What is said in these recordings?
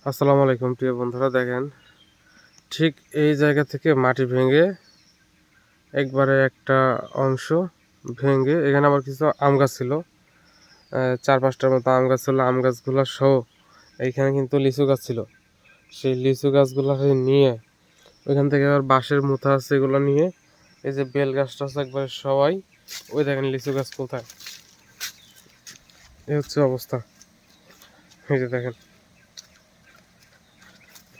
আসসালামু আলাইকুম প্রিয় বন্ধুরা, দেখেন ঠিক এই জায়গা থেকে মাটি ভেঙে একবারে একটা অংশ ভেঙে এখানে আবার কিছু আম গাছ ছিল, 4-5টার মতো আম গাছ ছিল। আম গাছগুলো সহ এইখানে কিন্তু লিচু গাছ ছিল। সেই লিচু গাছগুলো নিয়ে ওইখান থেকে আবার বাঁশের মুথা আছে, এগুলো নিয়ে এই যে বেল গাছটা আছে একবারে সবাই, ওই দেখেন লিচু গাছ কোথায়, এই হচ্ছে অবস্থা। এই যে দেখেন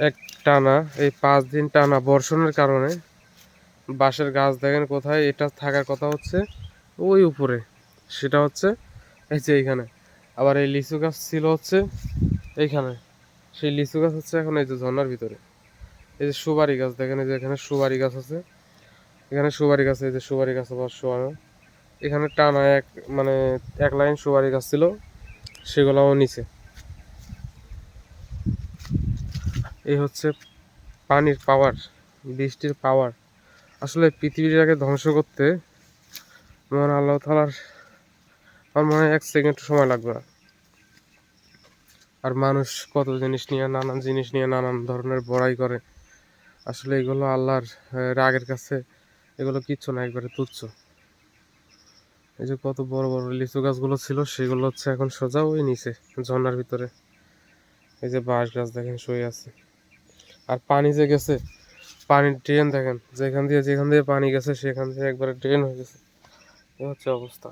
এক টানা এই 5 দিন টানা বর্ষণের কারণে বাঁশের গাছ দেখেন কোথায়, এটা থাকার কথা হচ্ছে ওই উপরে, সেটা হচ্ছে এই যে এইখানে। আবার এই লিচু গাছ ছিল হচ্ছে এইখানে, সেই লিচু গাছ হচ্ছে এখন এই যে ঝর্ণার ভিতরে। এই যে সুপারি গাছ দেখেন, এই যে এখানে সুপারি গাছ আছে, এখানে সুপারি গাছ, এই যে সুপারি গাছ আবার শোয়ানো এখানে টানা মানে এক লাইন সুপারি গাছ ছিল, সেগুলোও নিচে। এই হচ্ছে পানির পাওয়ার, বৃষ্টির পাওয়ার। আসলে পৃথিবীটাকে ধ্বংস করতে মহান আল্লাহ তাআলার আমার মনে হয় 1 সেকেন্ড সময় লাগবে না। আর মানুষ কত জিনিস নিয়ে, নানান জিনিস নিয়ে নানান ধরনের বড়াই করে। আসলে এগুলো আল্লাহর রাগের কাছে এগুলো কিচ্ছু না, একবারে তুচ্ছ। এই যে কত বড় বড় লিচু গাছগুলো ছিল, সেগুলো হচ্ছে এখন সোজা ওই নিচে ঝর্ণার ভিতরে। এই যে বাঁশ গাছ দেখেন শুয়ে আছে। আর পানি যে গেছে, পানির ড্রেন দেখেন, যেখান দিয়ে পানি গেছে সেখান দিয়ে একবারে ড্রেন হয়ে গেছে। এই হচ্ছে অবস্থা।